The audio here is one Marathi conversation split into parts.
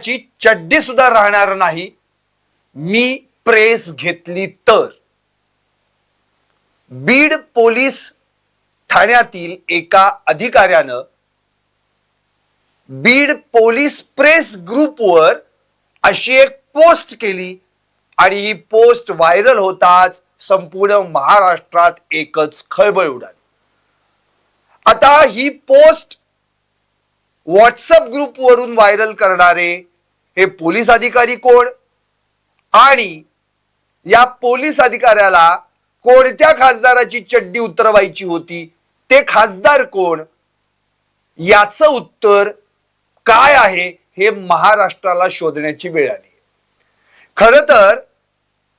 खासदाराची चड्डी सुद्धा राहणार नाही मी प्रेस घेतली तर. बीड पोलीस ठाण्यातील एका अधिकाऱ्यानं बीड पोलीस प्रेस ग्रुपवर अशी एक पोस्ट केली आणि ही पोस्ट व्हायरल होताच संपूर्ण महाराष्ट्रात एकच खळबळ उडाली. आता ही पोस्ट व्हॉट्सअप ग्रुप वरून व्हायरल करणारे हे पोलीस अधिकारी कोण आणि या पोलीस अधिकाऱ्याला कोणत्या खासदाराची चड्डी उतरवायची होती ते खासदार कोण याचं उत्तर काय आहे हे महाराष्ट्राला शोधण्याची वेळ आली. खरं तर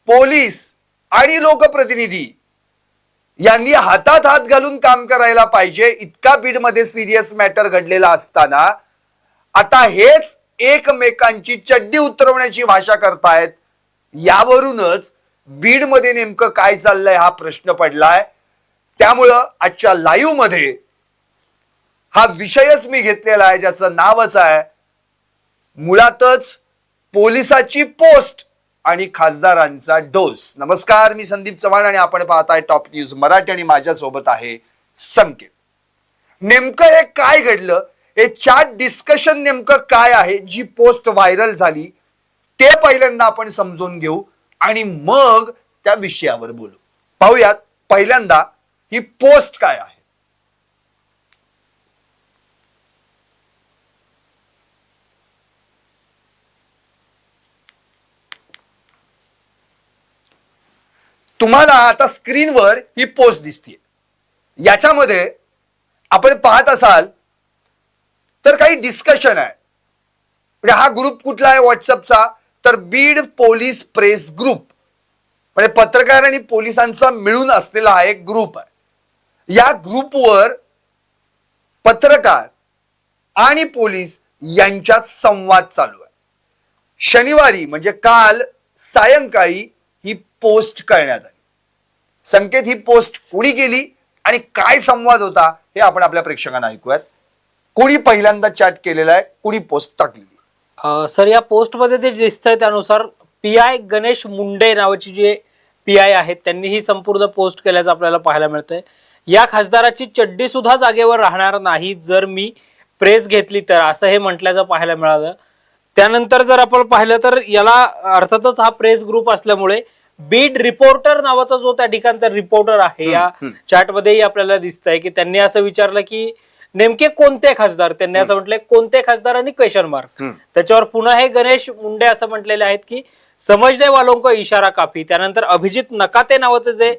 पोलीस आणि लोकप्रतिनिधी यांनी हातात हात घालून काम करायला पाहिजे. इतका बीडमध्ये सिरियस मॅटर घडलेला असताना आता हेच एकमेकांची चड्डी उतरवण्याची भाषा करतायत. यावरूनच बीडमध्ये नेमकं काय चाललंय हा प्रश्न पडलाय. त्यामुळं आजच्या लाईव्ह मध्ये हा विषयच मी घेतलेला आहे ज्याचं नावच आहे मुळातच पोलिसाची पोस्ट आणि खासदारांचा डोस. नमस्कार, मी संदीप चव्हाण आणि आपण पाहताय टॉप न्यूज मराठी आणि माझ्या सोबत आहे संकेत. नेमकं हे काय घडलं, हे चॅट डिस्कशन नेमकं काय आहे, जी पोस्ट व्हायरल झाली ते पहिल्यांदा आपण समजून घेऊ आणि मग त्या विषयावर बोलू. पाहूयात पहिल्यांदा ही पोस्ट काय आहे. तुम्हाला आता स्क्रीनवर ही पोस्ट दिसते. याच्यामध्ये आपण पाहत असाल तर काही डिस्कशन आहे. म्हणजे हा ग्रुप कुठला आहे व्हॉट्सअपचा, तर बीड पोलीस प्रेस ग्रुप, म्हणजे पत्रकार आणि पोलिसांचा मिळून असलेला हा एक ग्रुप आहे. या ग्रुपवर पत्रकार आणि पोलीस यांच्यात संवाद चालू आहे. शनिवारी म्हणजे काल सायंकाळी ही पोस्ट करण्यात आली. संकेत, ही पोस्ट कोणी केली आणि काय संवाद होता हे आपण आपल्या प्रेक्षकांना ऐकूयात. कोणी पहिल्यांदा चॅट केलेला आहे, कोणी पोस्ट टाकलेली. सर, या पोस्ट मध्ये जे दिसतंय त्यानुसार PI गणेश मुंडे नावाची जे PI आहेत त्यांनी ही संपूर्ण पोस्ट केल्याचं आपल्याला पाहायला मिळतंय. या खासदाराची चड्डी सुद्धा जागेवर राहणार नाही जर मी प्रेस घेतली तर, असं हे म्हटल्याचं पाहायला मिळालं. त्यानंतर जर आपण पाहिलं तर याला अर्थातच हा प्रेस ग्रुप असल्यामुळे बीड रिपोर्टर नावाचा जो त्या ठिकाणचा रिपोर्टर आहे या चॅट मध्येही आपल्याला दिसतंय की त्यांनी असं विचारलं की नेमके कोणते खासदार, त्यांनी असं म्हटलंय कोणते खासदार आणि क्वेश्चन मार्क. त्याच्यावर पुन्हा हे गणेश मुंडे असं म्हटलेले आहेत की समजने वालों को इशारा काफी. त्यानंतर अभिजित नकाते नावाचे जे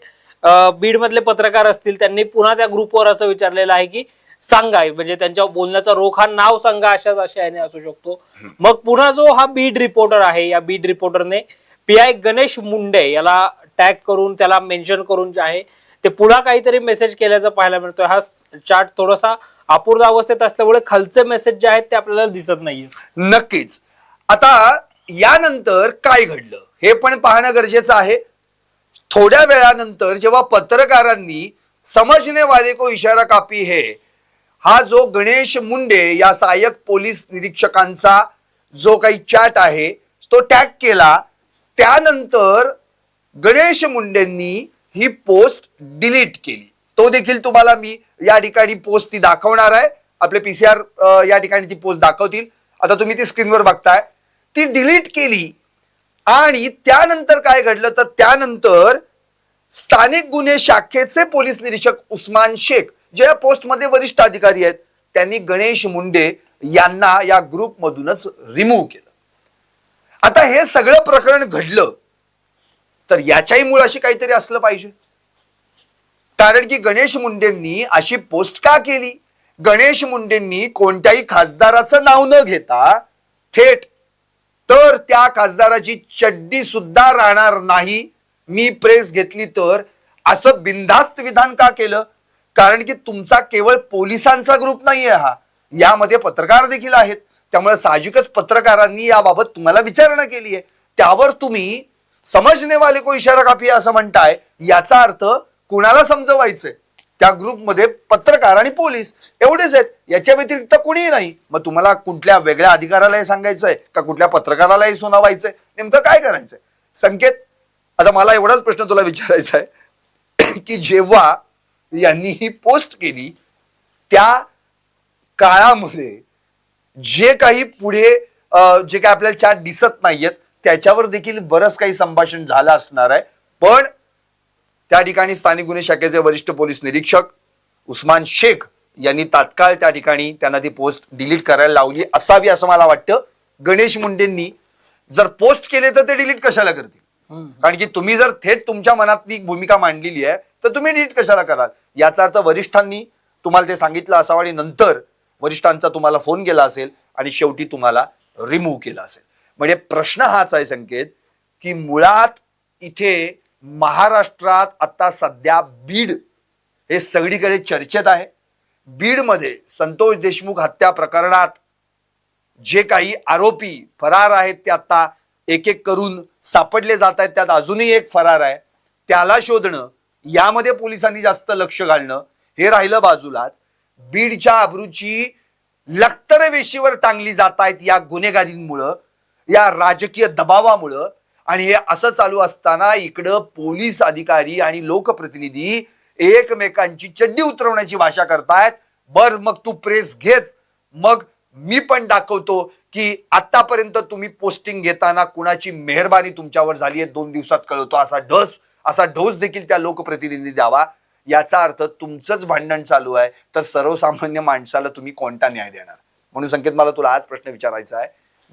बीड मधले पत्रकार असतील त्यांनी पुन्हा त्या ग्रुपवर असं विचारलेलं आहे की सांगा, म्हणजे त्यांच्या बोलण्याचा रोख हा नाव सांगा, अशाच आशयाने असू शकतो. मग पुन्हा जो हा बीड रिपोर्टर आहे या बीड रिपोर्टरने PI गणेश मुंडे याला टॅग करून त्याला मेन्शन करून जे आहे ते पुन्हा काहीतरी मेसेज केल्याचं पाहायला मिळतोय. हा चार्ट थोडासा अपूर्ण अवस्थेत असल्यामुळे खालचे मेसेज जे आहेत ते आपल्याला दिसत नाहीये. नक्कीच. आता यानंतर काय घडलं हे पण पाहणं गरजेचं आहे. थोड्या वेळानंतर जेव्हा पत्रकारांनी समजने वाले को इशारा काफी है हा जो गणेश मुंडे या सहाय्यक पोलीस निरीक्षकांचा जो काही चॅट आहे तो टॅग केला, त्यानंतर गणेश मुंडेंनी ही पोस्ट डिलीट केली. तो देखील तुम्हाला मी या ठिकाणी पोस्ट ती दाखवणार आहे. आपले PCR या ठिकाणी ती पोस्ट दाखवतील. आता तुम्ही ती स्क्रीनवर बघताय. ती डिलीट केली आणि त्यानंतर काय घडलं तर त्यानंतर स्थानिक गुन्हे शाखेचे पोलीस निरीक्षक उस्मान शेख जे या पोस्टमध्ये वरिष्ठ अधिकारी आहेत त्यांनी गणेश मुंडे यांना या ग्रुपमधूनच रिमूव्ह केलं. आता हे सगळं प्रकरण घडलं तर याच्याही मुळाशी काहीतरी असलं पाहिजे. कारण की गणेश मुंडेंनी अशी पोस्ट का केली, गणेश मुंडेंनी कोणत्याही खासदाराचं नाव न घेता थेट तर त्या खासदाराची चड्डी सुद्धा राहणार नाही मी प्रेस घेतली तर असं बिनधास्त विधान का केलं. कारण की तुमचा केवळ पोलिसांचा ग्रुप नाहीये हा, यामध्ये पत्रकार देखील आहेत. त्यामुळे साहजिकच पत्रकारांनी याबाबत तुम्हाला विचारणा केली आहे. त्यावर तुम्ही समजने वाले को इशारा काफी असं म्हणताय, याचा अर्थ कुणाला समजवायचंय, त्या ग्रुपमध्ये पत्रकार आणि पोलीस एवढेच आहेत, याच्या व्यतिरिक्त कोणीही नाही. मग तुम्हाला कुठल्या वेगळ्या अधिकाऱ्यालाही सांगायचंय का कुठल्या पत्रकारालाही सुनावायचंय, नेमकं काय करायचंय? संकेत, आता मला एवढाच प्रश्न तुला विचारायचा आहे की जेव्हा यांनी ही पोस्ट केली त्या काळामध्ये जे काही पुढे जे काही आपल्याला चॅट दिसत नाहीयेत त्याच्यावर देखील बरंच काही संभाषण झालं असणार आहे. पण त्या ठिकाणी स्थानिक गुन्हे शाखेचे वरिष्ठ पोलीस निरीक्षक उस्मान शेख यांनी तात्काळ त्या ठिकाणी त्यांना ती पोस्ट डिलीट करायला लावली असावी असं मला वाटतं. गणेश मुंडेंनी जर पोस्ट केले तर ते डिलीट कशाला करतील? कारण की तुम्ही जर थेट तुमच्या मनातली भूमिका मांडलेली आहे तर तुम्ही डिलीट कशाला कराल? याचा अर्थ वरिष्ठांनी तुम्हाला ते सांगितलं असावं आणि नंतर वरिष्ठांचा तुम्हाला फोन केला असेल आणि शेवटी तुम्हाला रिमूव्ह केला असेल. म्हणजे प्रश्न हाच आहे संकेत की मुळात इथे महाराष्ट्रात आता सध्या बीड हे सगळीकडे चर्चेत आहे. बीडमध्ये संतोष देशमुख हत्या प्रकरणात जे काही आरोपी फरार आहेत ते आता एक एक करून सापडले जात आहेत. त्यात अजूनही एक फरार आहे, त्याला शोधणं, यामध्ये पोलिसांनी जास्त लक्ष घालणं हे राहिलं बाजूलाच. बीडच्या अब्रूची लक्तरवेशीवर टांगली जात आहेत या गुन्हेगारींमुळं, या राजकीय दबावामुळं. आणि हे असं चालू असताना इकडं पोलीस अधिकारी आणि लोकप्रतिनिधी एकमेकांची चड्डी उतरवण्याची भाषा करतायत. बर मग तू प्रेस घेच, मग मी पण दाखवतो की आतापर्यंत तुम्ही पोस्टिंग घेताना कुणाची मेहरबानी तुमच्यावर झाली आहे 2 दिवसात कळवतो असा ढोस देखील त्या लोकप्रतिनिधी द्यावा. याचा अर्थ तुमचंच भांडण चालू आहे तर सर्वसामान्य माणसाला तुम्ही कोणता न्याय देणार? म्हणून संकेत, मला तुला आज प्रश्न विचारायचा आहे,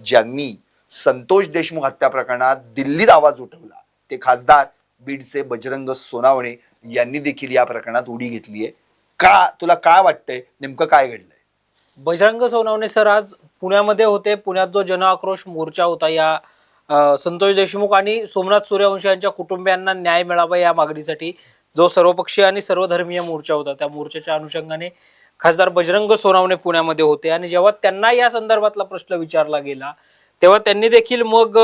ज्यांनी संतोष देशमुख हत्या प्रकरणात दिल्लीत आवाज उठवला ते खासदार बीडचे बजरंग सोनावणे यांनी देखील या प्रकरणात उडी घेतली आहे का? तुला काय वाटतंय, नेमकं काय घडलंय? बजरंग सोनवणे सर आज पुण्यामध्ये होते. पुण्यात जो जनआक्रोश मोर्चा होता या संतोष देशमुख आणि सोमनाथ सूर्यवंशी यांच्या कुटुंबियांना न्याय मिळावा या मागणीसाठी जो सर्वपक्षीय आणि सर्वधर्मीय मोर्चा होता, त्या मोर्चाच्या अनुषंगाने खासदार बजरंग सोनवणे पुण्यामध्ये होते. आणि जेव्हा त्यांना या संदर्भातला प्रश्न विचारला गेला तेव्हा त्यांनी देखील मग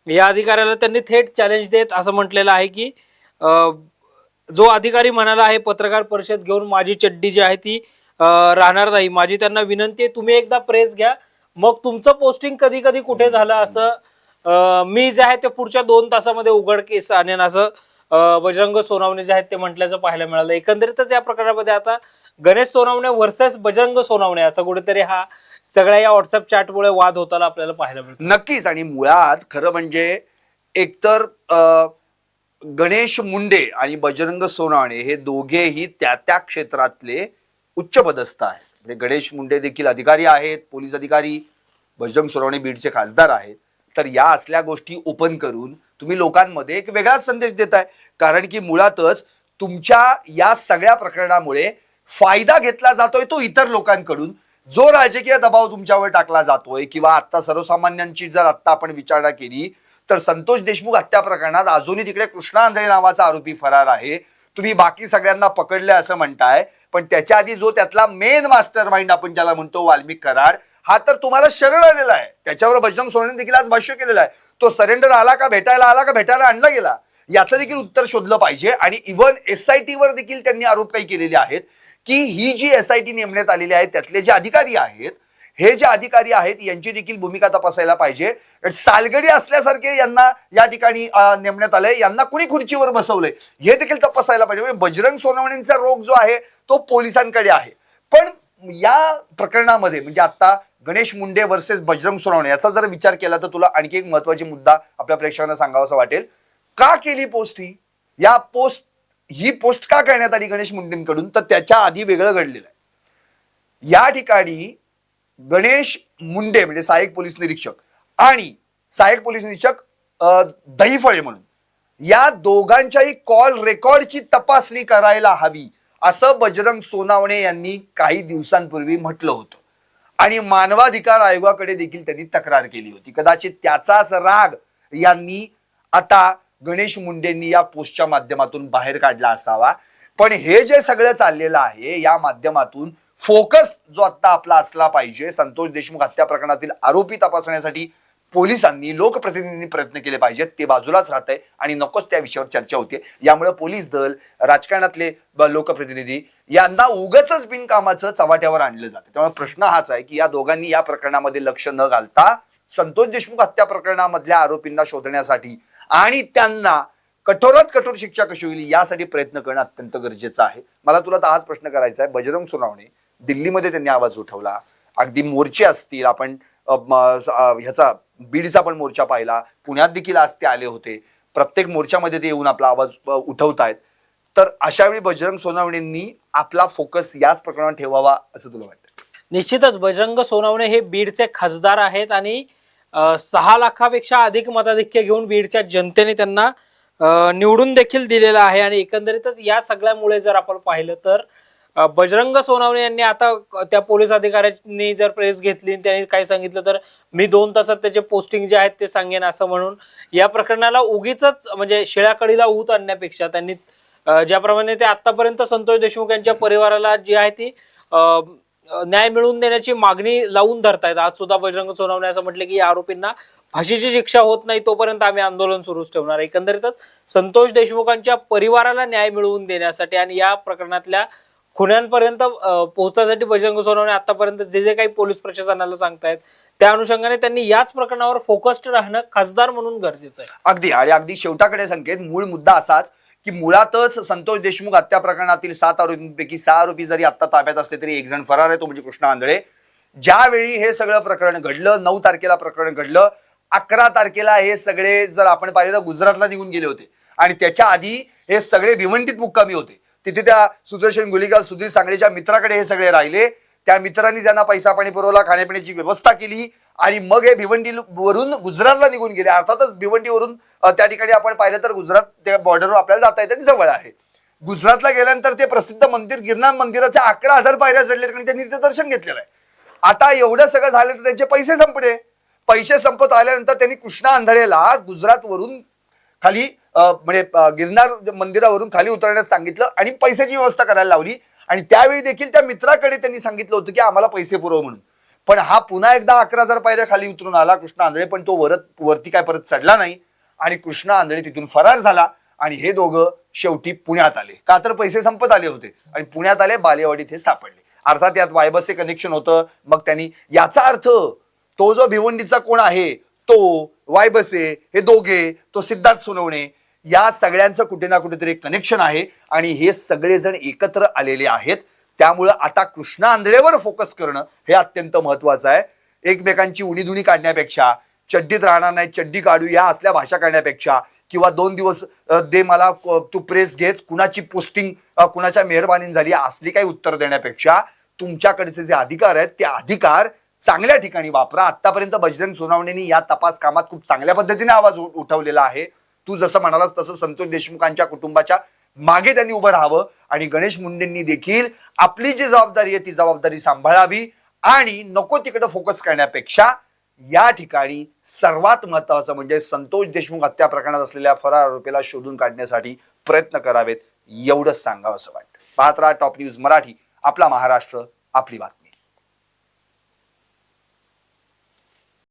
या अधिकाऱ्याला त्यांनी थेट चॅलेंज देत असं म्हटलेलं आहे की जो अधिकारी म्हणाला आहे पत्रकार परिषद घेऊन माझी चड्डी जी आहे ती राहणार नाही, माझी त्यांना विनंती आहे तुम्ही एकदा प्रेस घ्या, मग तुमचं पोस्टिंग कधी कधी कुठे झालं असं मी जे आहे ते पुढच्या 2 तासामध्ये उघडकीस आणेन असं बजरंग सोनवणे जे आहेत ते म्हटल्याचं पाहायला मिळालं. एकंदरीतच या प्रकरणामध्ये आता गणेश सोनवणे वर्सेस बजरंग सोनवणे असा कुठेतरी हा सगळ्या या व्हॉट्सअप चॅटमुळे वाद होताना आपल्याला पाहायला मिळतो. नक्कीच. आणि मुळात खरं म्हणजे एकतर गणेश मुंडे आणि बजरंग सोनवणे हे दोघेही त्या क्षेत्रातले उच्च पदस्थ आहेत. म्हणजे गणेश मुंडे देखील अधिकारी आहेत, पोलीस अधिकारी, बजरंग सोनवणे बीडचे खासदार आहेत. तर या असल्या गोष्टी ओपन करून तुम्ही लोकांमध्ये एक वेगळाच संदेश देताय. कारण की मुळातच तुमच्या या सगळ्या प्रकरणामुळे फायदा घेतला जातोय तो इतर लोकांकडून. जो राजकीय दबाव तुमच्यावर टाकला जातोय किंवा आता सर्वसामान्यांची जर आता आपण विचारणा केली तर संतोष देशमुख हत्या प्रकरणात अजूनही तिकडे कृष्णा आंधळे नावाचा आरोपी फरार आहे. तुम्ही बाकी सगळ्यांना पकडले असं म्हणताय, पण त्याच्या आधी जो त्यातला मेन मास्टर माइंड आपण ज्याला म्हणतो वाल्मिक कराड, हा तर तुम्हाला शरण आलेला आहे. त्याच्यावर बजरंग सोनवणे देखील आज भाष्य केलेलं आहे. तो सरेंडर आला का भेटायला आणला गेला याचं देखील उत्तर शोधलं पाहिजे. आणि इव्हन SIT वर देखील त्यांनी आरोप काही केलेले आहेत की ही जी SIT नेमण्यात आलेली आहे त्यातले जे अधिकारी आहेत, हे जे अधिकारी आहेत यांची देखील भूमिका तपासायला पाहिजे. सालगडी असल्यासारखे यांना या ठिकाणी नेमण्यात आलंय, यांना कुणी खुर्चीवर बसवलंय हे देखील तपासायला पाहिजे. म्हणजे बजरंग सोनवणेंचा रोग जो आहे तो पोलिसांकडे आहे. पण या प्रकरणामध्ये म्हणजे आता गणेश मुंडे वर्सेस बजरंग सोनवणे याचा जर विचार केला तर तुला आणखी एक महत्वाची मुद्दा आपल्या प्रेक्षकांना सांगावासा वाटेल. का केली पोस्ट ही पोस्ट का करण्यात आली गणेश मुंडेंकडून? तर त्याच्या आधी वेगळं घडलेलं आहे. या ठिकाणी गणेश मुंडे म्हणजे सहाय्यक पोलीस निरीक्षक आणि सहाय्यक पोलीस निरीक्षक दहीफळे म्हणून या दोघांच्याही कॉल रेकॉर्डची तपासणी करायला हवी असं बजरंग सोनवणे यांनी काही दिवसांपूर्वी म्हटलं होतं. आणि मानवाधिकार आयोगाकडे देखील त्यांनी तक्रार केली होती. कदाचित त्याचाच राग यांनी आता गणेश मुंडेंनी या पोस्टच्या माध्यमातून बाहेर काढला असावा. पण हे जे सगळं चाललेलं आहे या माध्यमातून फोकस जो आता आपला असला पाहिजे संतोष देशमुख हत्या प्रकरणातील आरोपी तपासण्यासाठी पोलिसांनी लोकप्रतिनिधींनी प्रयत्न केले पाहिजेत, ते बाजूलाच राहत आहे आणि नकोच त्या विषयावर चर्चा होते. यामुळे पोलीस दल, राजकारणातले लोकप्रतिनिधी यांना उगाचच बिनकामाचं चव्हाट्यावर आणलं जातं. त्यामुळे प्रश्न हाच आहे की या दोघांनी या प्रकरणामध्ये लक्ष न घालता संतोष देशमुख हत्या प्रकरणामधल्या आरोपींना शोधण्यासाठी आणि त्यांना कठोरात कठोर शिक्षा कशी होईल यासाठी प्रयत्न करणं अत्यंत गरजेचं आहे. मला तुला तर हाच प्रश्न करायचा आहे. बजरंग सोनवणे दिल्लीमध्ये त्यांनी आवाज उठवला, अगदी मोर्चे असतील, आपण ह्याचा बीडचा पण मोर्चा पाहिला, पुण्यात देखील आज ते आले होते, प्रत्येक मोर्चामध्ये ते येऊन आपला आवाज उठवतायत. तर अशा वेळी बजरंग सोनवणेंनी आपला फोकस याच प्रकरणावर ठेवावा असं तुला वाटतं? निश्चितच बजरंग सोनवणे हे बीडचे खासदार आहेत आणि 6 लाखापेक्षा अधिक मताधिक्य घेऊन बीडच्या जनतेने त्यांना निवडून देखील दिलेलं आहे. आणि एकंदरीतच या सगळ्यामुळे जर आपण पाहिलं तर बजरंग सोनवणे यांनी आता त्या पोलीस अधिकाऱ्यांनी जर प्रेस घेतली, त्यांनी काय सांगितलं तर मी 2 तासात त्याचे पोस्टिंग जे आहेत ते सांगेन असं म्हणून या प्रकरणाला उगीच म्हणजे शिळ्याकडीला ऊत आणण्यापेक्षा त्यांनी ज्याप्रमाणे ते आतापर्यंत संतोष देशमुख यांच्या परिवाराला जी आहे ती न्याय मिळवून देण्याची मागणी लावून धरतायत. आज सुद्धा बजरंग सोनवणे असं म्हटले की या आरोपींना फाशीची शिक्षा होत नाही तोपर्यंत आम्ही आंदोलन सुरूच ठेवणार. एकंदरीतच संतोष देशमुखांच्या परिवाराला न्याय मिळवून देण्यासाठी आणि या प्रकरणातल्या खुन्यांपर्यंत पोहोचण्यासाठी बजरंग सोनवणे आतापर्यंत जे जे काही पोलीस प्रशासनाला सांगतायत त्या अनुषंगाने त्यांनी याच प्रकरणावर फोकस्ड राहणं खासदार म्हणून गरजेचं आहे. अगदी. आणि अगदी शेवटाकडे संकेत, मूळ मुद्दा असाच की मुळातच संतोष देशमुख हत्या प्रकरणातील 7 आरोपींपैकी 6 आरोपी जरी आता ताब्यात असले तरी एक जण फरार आहे, तो म्हणजे कृष्णा आंधळे. ज्यावेळी हे सगळं प्रकरण घडलं, 9 तारखेला प्रकरण घडलं, 11 तारखेला हे सगळे जर आपण पाहिलं तर गुजरातला निघून गेले होते आणि त्याच्या आधी हे सगळे भिवंडीत मुक्कामी होते. तिथे त्या सुदर्शन गुलिगार, सुधीर सांगळेच्या मित्राकडे हे सगळे राहिले. त्या मित्रांनी ज्यांना पैसा पाणी पुरवला, खाण्यापिण्याची व्यवस्था केली आणि मग हे भिवंडीवरून गुजरातला निघून गेले. अर्थातच भिवंडीवरून त्या ठिकाणी आपण पाहिलं तर गुजरात त्या बॉर्डरवर आपल्याला जाता येतं आणि जवळ आहे. गुजरातला गेल्यानंतर ते प्रसिद्ध मंदिर गिरनार मंदिराच्या 11,000 पायऱ्या चढलेत आणि त्यांनी तिथे दर्शन घेतलेलं आहे. आता एवढं सगळं झालं तर त्यांचे पैसे संपले. पैसे संपत आल्यानंतर त्यांनी कृष्णा आंधळेला गुजरातवरून खाली म्हणजे गिरनार मंदिरावरून खाली उतरण्यास सांगितलं आणि पैशाची व्यवस्था करायला लावली. आणि त्यावेळी देखील त्या मित्राकडे त्यांनी सांगितलं होतं की आम्हाला पैसे पुरव म्हणून. पण हा पुन्हा एकदा 11,000 पायऱ्या खाली उतरून आला कृष्णा आंधळे, पण तो वरती काय परत चढला नाही आणि कृष्णा आंधळे तिथून फरार झाला. आणि हे दोघं शेवटी पुण्यात आले, का तर पैसे संपत आले होते आणि पुण्यात आले, बालेवाडीत हे सापडले. अर्थात यात वायबसचे कनेक्शन होतं. मग त्यांनी याचा अर्थ तो जो भिवंडीचा कोण आहे तो, वायबसे, हे दोघे, तो सिद्धार्थ सोनवणे, या सगळ्यांचं कुठे ना कुठेतरी एक कनेक्शन आहे आणि हे सगळेजण एकत्र आलेले आहेत. त्यामुळं आता कृष्णा आंधळेवर फोकस करणं हे अत्यंत महत्वाचं आहे. एकमेकांची उणीधुणी काढण्यापेक्षा, चड्डीत राहणार नाही चड्डी काढू या असल्या भाषा काढण्यापेक्षा, किंवा 2 दिवस दे मला तू प्रेस घेच, कुणाची पोस्टिंग कुणाच्या मेहरबानीने झाली असली काही उत्तर देण्यापेक्षा तुमच्याकडचे जे अधिकार आहेत ते अधिकार चांगल्या ठिकाणी वापरा. आतापर्यंत बजरंग सोनवणेंनी या तपास कामात खूप चांगल्या पद्धतीने आवाज उठवलेला आहे. तू जसं म्हणालास तसं संतोष देशमुखांच्या कुटुंबाच्या मागे त्यांनी उभं राहावं आणि गणेश मुंडेंनी देखील आपली जी जबाबदारी आहे ती जबाबदारी सांभाळावी आणि नको तिकडे फोकस करण्यापेक्षा या ठिकाणी सर्वात महत्वाचं म्हणजे संतोष देशमुख हत्या प्रकरणात असलेल्या फरार आरोपीला शोधून काढण्यासाठी प्रयत्न करावेत, एवढंच सांगावं असं वाटतं. पाहत राहा टॉप न्यूज मराठी, आपला महाराष्ट्र, आपली बातमी.